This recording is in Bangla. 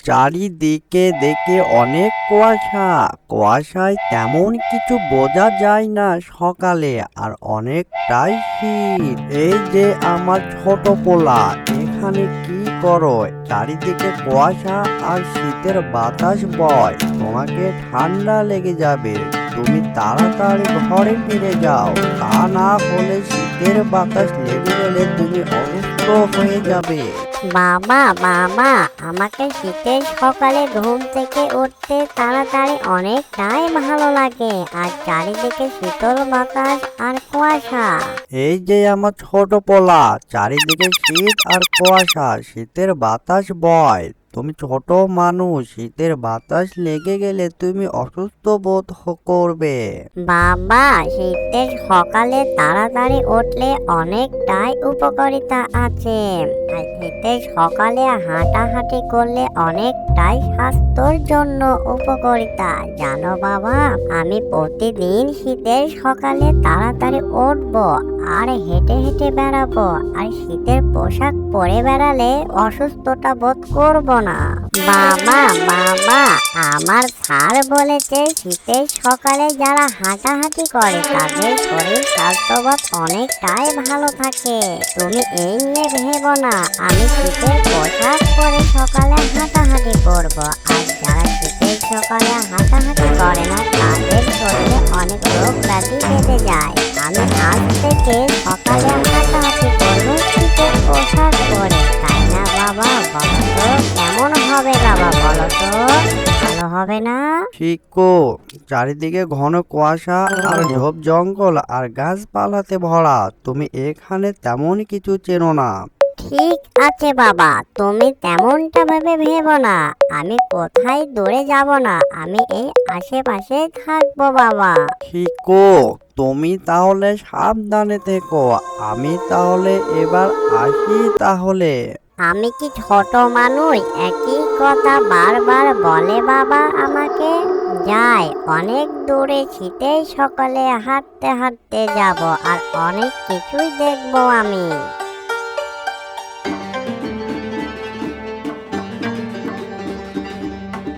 চারিদিকে দেখে অনেক কুয়াশা। কুয়াশায় তেমন কিছু বোঝা যায় না সকালে, আর অনেকটাই শীত। এই যে আমার ছোট পোলা, এখানে কি করো? চারিদিকে কুয়াশা আর শীতের বাতাস বয়, তোমাকে ঠান্ডা লেগে যাবে। তুমি তাড়াতাড়ি ঘরে ফিরে যাও, তা না হলে শীতের বাতাস লেগে গেলে তুমি অসুস্থ হয়ে যাবে। বাবা বাবা, আমাকে শীতের সকালে ঘুম থেকে উঠতে তাড়াতাড়ি অনেকটাই ভালো লাগে, আর চারিদিকে শীতল বাতাস আর কুয়াশা। এই যে আমার ছোট পোলা, চারিদিকে শীত আর কুয়াশা, শীতের বাতাস বয়। তুমি ছোট মানুষ, শীতের বাতাস লেগে গেলে তুমি অসুস্থ বোধ করবে। বাবা, শীতের সকালে তাড়াতাড়ি উঠলে অনেকটাই উপকারিতা আছে, আর শীতের সকালে হাঁটাহাঁটি করলে অনেকটাই স্বাস্থ্যের জন্য উপকারিতা জানো বাবা। আমি প্রতিদিন শীতের সকালে তাড়াতাড়ি উঠবো আর হেঁটে হেঁটে বেড়াবো, আর শীতের পোশাক পরে বেড়ালে অসুস্থতা বোধ করবো না। বাবা বাবা, আমার স্যার বলেছে শীতের সকালে যারা হাঁটাহাঁটি করে তাদের শরীর স্বাস্থ্যবোধ অনেকটাই ভালো থাকে। তুমি এই নিয়ে ভেবো না, আমি শীতের পোশাক পরে সকালে হাঁটাহাঁটি করব, আর যারা শীতের সকালে হাঁটাহাঁটি করে না তাদের শরীরে অনেক রোগ ব্যাধি বেঁধে যায়। আমি আজ থেকে সকালে হাঁটাহাঁটি করবো শীতের পোশাক পরে, তাই না বাবা? বলো তো কেমন হবে বাবা, বলো তো ভালো হবে না? শিকো, চারিদিকে ঘন কুয়াশা আর ঝোপ জঙ্গল আর গাছপালাতে ভরা, তুমি এখানে তেমন কিছু চেনো না। ঠিক আছে বাবা, তুমি তেমনটা ভেবে ভেবো না। আমি কোথায় দূরে যাব না, আমি এই আশেপাশে থাকবো বাবা। শিকো, তুমি তাহলে সাবধানে থেকো। আমি তাহলে এবার আসি তাহলে। আমি কি ছোট মানুষ, একই কথা বারবার বলে বাবা আমাকে? যাই, অনেক দূরে শীতের সকালে হাঁটতে হাঁটতে যাব, আর অনেক কিছুই দেখবো আমি।